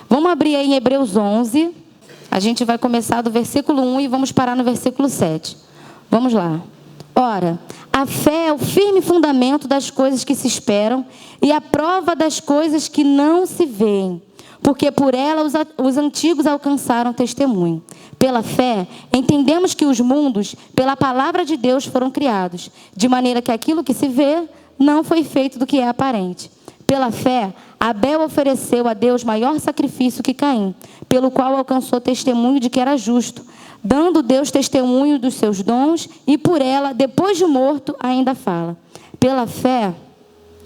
Vamos abrir aí em Hebreus 11. A gente vai começar do versículo 1 e vamos parar no versículo 7. Vamos lá. Ora, a fé é o firme fundamento das coisas que se esperam e a prova das coisas que não se veem, porque por ela os antigos alcançaram testemunho. Pela fé, entendemos que os mundos, pela palavra de Deus, foram criados, de maneira que aquilo que se vê não foi feito do que é aparente. Pela fé, Abel ofereceu a Deus maior sacrifício que Caim, pelo qual alcançou testemunho de que era justo, dando Deus testemunho dos seus dons, e por ela, depois de morto, ainda fala. Pela fé,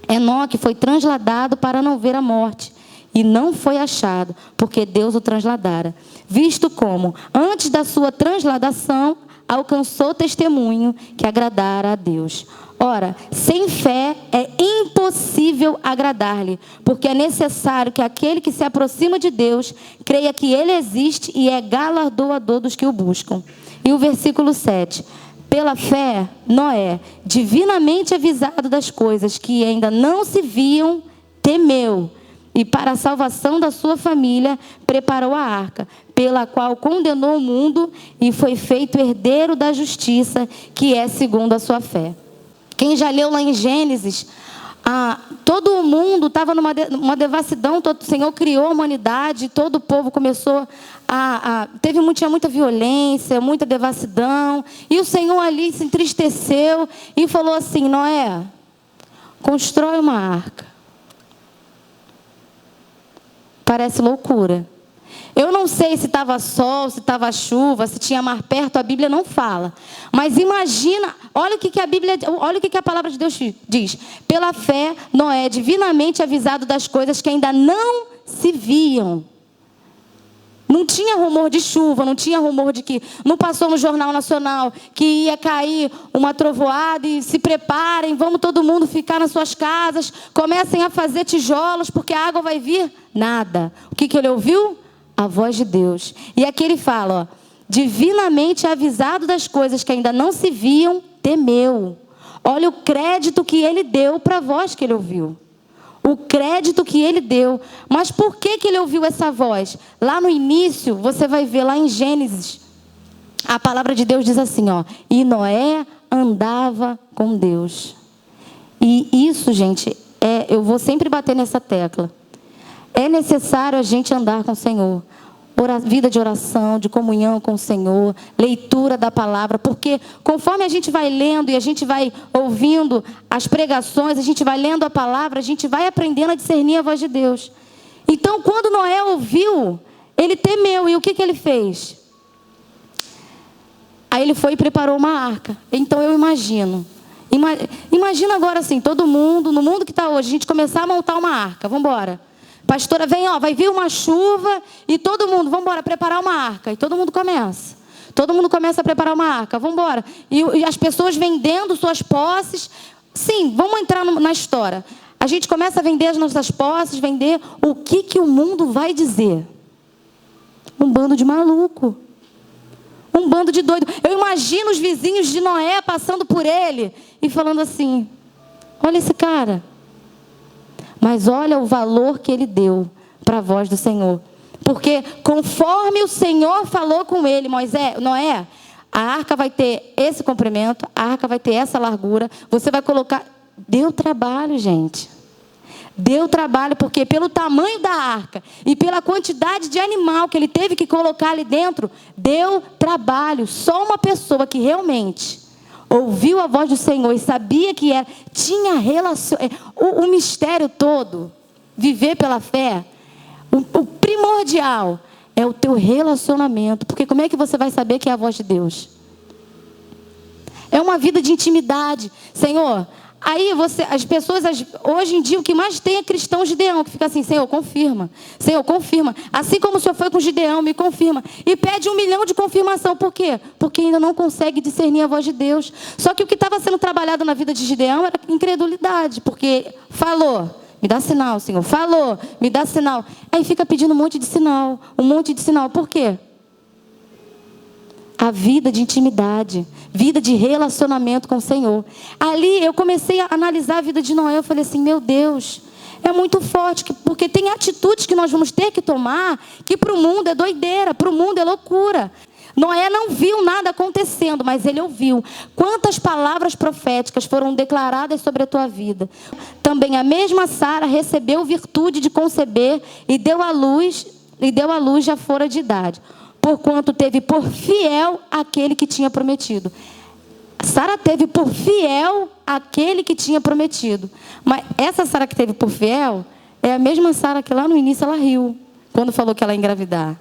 Enoque foi transladado para não ver a morte, e não foi achado, porque Deus o transladara, visto como, antes da sua transladação, alcançou testemunho que agradara a Deus. Ora, sem fé é impossível agradar-lhe, porque é necessário que aquele que se aproxima de Deus creia que Ele existe e é galardoador dos que o buscam. E o versículo 7. Pela fé, Noé, divinamente avisado das coisas que ainda não se viam, temeu, e para a salvação da sua família preparou a arca, pela qual condenou o mundo e foi feito herdeiro da justiça, que é segundo a sua fé. Quem já leu lá em Gênesis, todo o mundo estava numa devassidão, o Senhor criou a humanidade, todo o povo começou tinha muita violência, muita devassidão, e o Senhor ali se entristeceu e falou assim: Noé, constrói uma arca. Parece loucura. Eu não sei se estava sol, se estava chuva, se tinha mar perto, a Bíblia não fala. Mas imagina, olha o que a palavra de Deus diz. Pela fé, Noé, divinamente avisado das coisas que ainda não se viam. Não tinha rumor de chuva, não tinha rumor de que... Não passou no Jornal Nacional que ia cair uma trovoada e se preparem, vamos todo mundo ficar nas suas casas, comecem a fazer tijolos porque a água vai vir. Nada. O que ele ouviu? A voz de Deus. E aqui ele fala, divinamente avisado das coisas que ainda não se viam, temeu. Olha o crédito que ele deu para a voz que ele ouviu. O crédito que ele deu. Mas por que ele ouviu essa voz? Lá no início, você vai ver lá em Gênesis, a palavra de Deus diz assim, e Noé andava com Deus. E isso, gente, eu vou sempre bater nessa tecla. É necessário a gente andar com o Senhor. Vida de oração, de comunhão com o Senhor, leitura da palavra, porque conforme a gente vai lendo e a gente vai ouvindo as pregações, a gente vai lendo a palavra, a gente vai aprendendo a discernir a voz de Deus. Então, quando Noé ouviu, ele temeu, e o que ele fez? Aí ele foi e preparou uma arca. Então eu imagina agora assim, todo mundo, no mundo que está hoje, a gente começar a montar uma arca, vamos embora. Pastora, vem, vai vir uma chuva e todo mundo, vamos embora, preparar uma arca. E todo mundo começa. Todo mundo começa a preparar uma arca, vamos embora. E as pessoas vendendo suas posses. Sim, vamos entrar na história. A gente começa a vender as nossas posses, vender o que o mundo vai dizer. Um bando de maluco. Um bando de doido. Eu imagino os vizinhos de Noé passando por ele e falando assim, olha esse cara. Mas olha o valor que ele deu para a voz do Senhor. Porque conforme o Senhor falou com ele, Noé, a arca vai ter esse comprimento, a arca vai ter essa largura, você vai colocar... Deu trabalho, gente. Deu trabalho, porque pelo tamanho da arca e pela quantidade de animal que ele teve que colocar ali dentro, deu trabalho. Só uma pessoa que realmente... ouviu a voz do Senhor e sabia que tinha relação, o mistério todo, viver pela fé, o primordial é o teu relacionamento. Porque como é que você vai saber que é a voz de Deus? É uma vida de intimidade. Senhor, aí as pessoas, hoje em dia, o que mais tem é cristão Gideão, que fica assim, Senhor, confirma. Senhor, confirma. Assim como o Senhor foi com Gideão, me confirma. E pede 1 milhão de confirmação. Por quê? Porque ainda não consegue discernir a voz de Deus. Só que o que estava sendo trabalhado na vida de Gideão era incredulidade. Porque falou, me dá sinal, Senhor. Falou, me dá sinal. Aí fica pedindo um monte de sinal. Um monte de sinal. Por quê? A vida de intimidade, vida de relacionamento com o Senhor. Ali eu comecei a analisar a vida de Noé. Eu falei assim, meu Deus, é muito forte, porque tem atitudes que nós vamos ter que tomar, que para o mundo é doideira, para o mundo é loucura. Noé não viu nada acontecendo, mas ele ouviu. Quantas palavras proféticas foram declaradas sobre a tua vida? Também a mesma Sara recebeu virtude de conceber e deu à luz já fora de idade, porquanto teve por fiel aquele que tinha prometido. Sara teve por fiel aquele que tinha prometido. Mas essa Sara que teve por fiel é a mesma Sara que lá no início ela riu, quando falou que ela ia engravidar.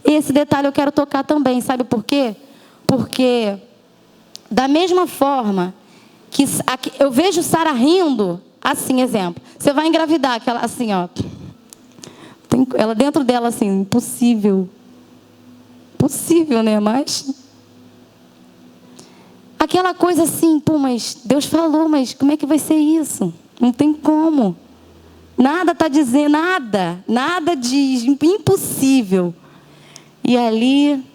Esse detalhe eu quero tocar também, sabe por quê? Porque da mesma forma que eu vejo Sara rindo, assim, exemplo, você vai engravidar, aquela assim, ó, ela dentro dela assim, impossível, né? Mas aquela coisa assim, pô, mas Deus falou, mas como é que vai ser isso? Não tem como. Nada está dizendo, nada diz, impossível. E ali,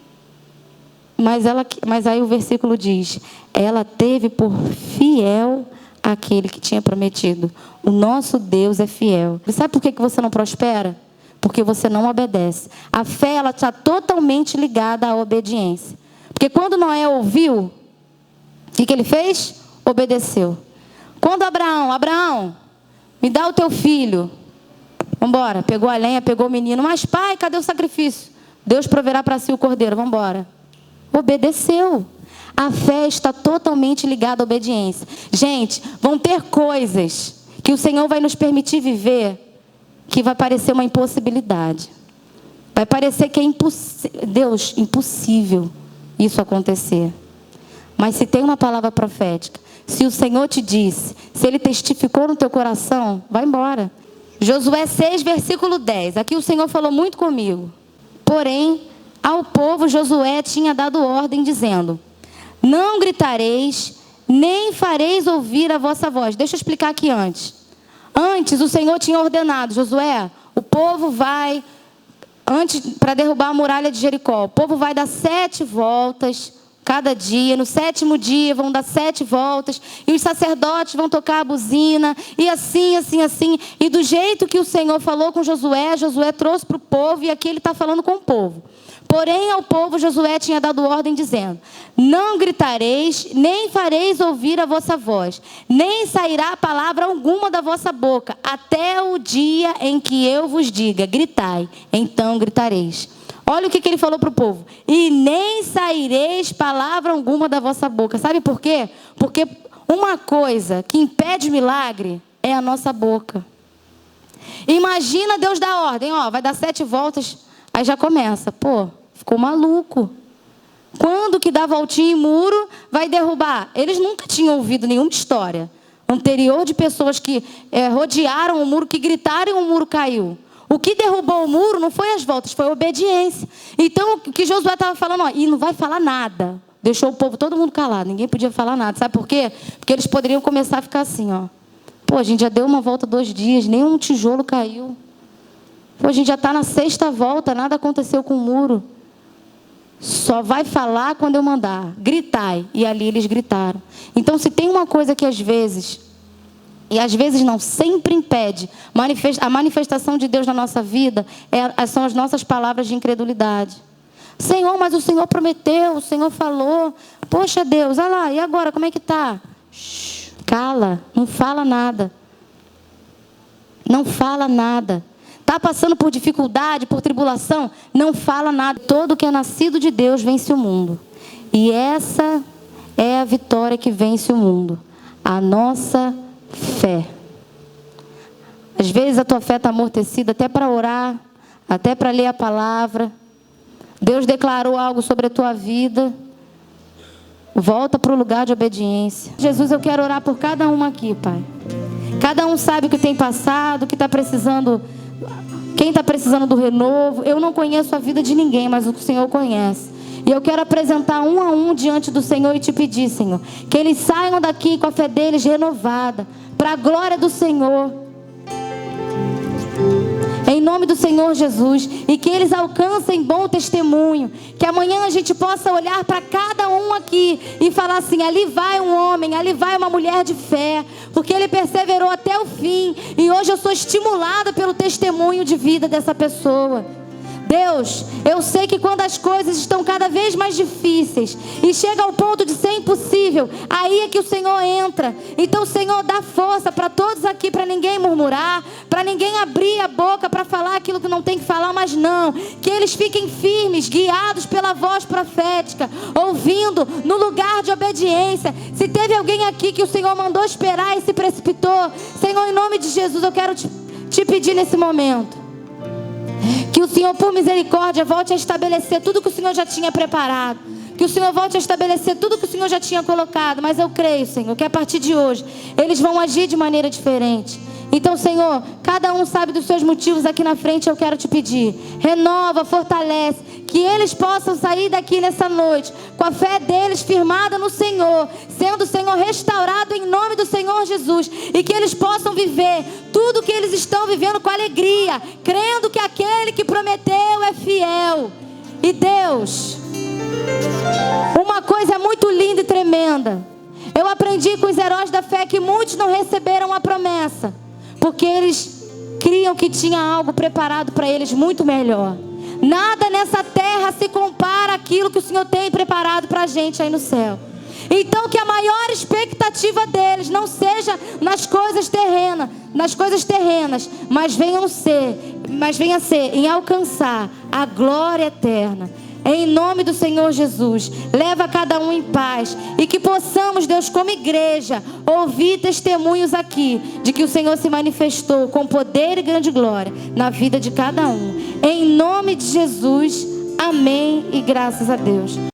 mas aí o versículo diz, ela teve por fiel aquele que tinha prometido. O nosso Deus é fiel. E sabe por que você não prospera? Porque você não obedece. A fé, ela está totalmente ligada à obediência. Porque quando Noé ouviu, o que ele fez? Obedeceu. Quando Abraão, me dá o teu filho. Vamos embora. Pegou a lenha, pegou o menino. Mas pai, cadê o sacrifício? Deus proverá para si o cordeiro. Vamos embora. Obedeceu. A fé está totalmente ligada à obediência. Gente, vão ter coisas que o Senhor vai nos permitir viver que vai parecer uma impossibilidade. Vai parecer que é impossível isso acontecer. Mas se tem uma palavra profética, se o Senhor te disse, se Ele testificou no teu coração, vai embora. Josué 6, versículo 10. Aqui o Senhor falou muito comigo. Porém, ao povo Josué tinha dado ordem, dizendo, não gritareis, nem fareis ouvir a vossa voz. Deixa eu explicar aqui antes. Antes o Senhor tinha ordenado, Josué, o povo vai, para derrubar a muralha de Jericó, o povo vai dar 7 voltas cada dia. No 7º dia vão dar 7 voltas, e os sacerdotes vão tocar a buzina, e assim. E do jeito que o Senhor falou com Josué, Josué trouxe para o povo, e aqui ele está falando com o povo. Porém, ao povo Josué tinha dado ordem, dizendo, não gritareis, nem fareis ouvir a vossa voz, nem sairá palavra alguma da vossa boca, até o dia em que eu vos diga, gritai, então gritareis. Olha o que ele falou para o povo. E nem saireis palavra alguma da vossa boca. Sabe por quê? Porque uma coisa que impede milagre é a nossa boca. Imagina Deus dar ordem, ó, vai dar 7 voltas, aí já começa. Pô, ficou maluco. Quando que dá voltinha em muro, vai derrubar? Eles nunca tinham ouvido nenhuma história anterior de pessoas que rodearam o muro, que gritaram e o muro caiu. O que derrubou o muro não foi as voltas, foi a obediência. Então, o que Josué estava falando, ó, e não vai falar nada. Deixou o povo, todo mundo calado, ninguém podia falar nada. Sabe por quê? Porque eles poderiam começar a ficar assim, ó. Pô, a gente já deu uma volta 2 dias, nenhum tijolo caiu. Pô, a gente já está na 6ª volta, nada aconteceu com o muro. Só vai falar quando eu mandar. Gritai. E ali eles gritaram. Então, se tem uma coisa que às vezes... E às vezes não, sempre impede a manifestação de Deus na nossa vida, são as nossas palavras de incredulidade. Senhor, mas o Senhor prometeu, o Senhor falou. Poxa Deus, olha lá, e agora, como é que está? Cala, não fala nada. Não fala nada. Está passando por dificuldade, por tribulação? Não fala nada. Todo que é nascido de Deus vence o mundo. E essa é a vitória que vence o mundo. A nossa fé. Às vezes a tua fé está amortecida até para orar, até para ler a palavra. Deus declarou algo sobre a tua vida. Volta para o lugar de obediência. Jesus, eu quero orar por cada um aqui, Pai. Cada um sabe o que tem passado, o que está precisando, quem está precisando do renovo. Eu não conheço a vida de ninguém, mas o Senhor conhece. E eu quero apresentar um a um diante do Senhor e te pedir, Senhor, que eles saiam daqui com a fé deles renovada, para a glória do Senhor. Em em nome do Senhor Jesus, e que eles alcancem bom testemunho, que amanhã a gente possa olhar para cada um aqui e falar assim: ali vai um homem, ali vai uma mulher de fé, porque ele perseverou até o fim, e hoje eu sou estimulada pelo testemunho de vida dessa pessoa. Deus, eu sei que quando as coisas estão cada vez mais difíceis e chega ao ponto de ser impossível, aí é que o Senhor entra. Então, Senhor, dá força para todos aqui, para ninguém murmurar, para ninguém abrir a boca para falar aquilo que não tem que falar, mas não, que eles fiquem firmes, guiados pela voz profética, ouvindo no lugar de obediência. Se teve alguém aqui que o Senhor mandou esperar e se precipitou, Senhor, em nome de Jesus, eu quero te pedir nesse momento que o Senhor, por misericórdia, volte a estabelecer tudo que o Senhor já tinha preparado. Que o Senhor volte a estabelecer tudo que o Senhor já tinha colocado. Mas eu creio, Senhor, que a partir de hoje eles vão agir de maneira diferente. Então, Senhor, cada um sabe dos seus motivos aqui na frente. Eu quero te pedir: renova, fortalece, que eles possam sair daqui nessa noite com a fé deles firmada no Senhor, sendo o Senhor restaurado em nome do Senhor Jesus, e que eles possam viver tudo que eles estão vivendo com alegria, crendo que aquele que prometeu é fiel. E Deus, uma coisa muito linda e tremenda, eu aprendi com os heróis da fé que muitos não receberam a promessa, porque eles criam que tinha algo preparado para eles muito melhor. Nada nessa terra se compara àquilo que o Senhor tem preparado para a gente aí no céu. Então, que a maior expectativa deles não seja nas coisas terrenas, mas venha a ser em alcançar a glória eterna. Em nome do Senhor Jesus, leva cada um em paz, e que possamos, Deus, como igreja, ouvir testemunhos aqui de que o Senhor se manifestou com poder e grande glória na vida de cada um. Em nome de Jesus, amém e graças a Deus.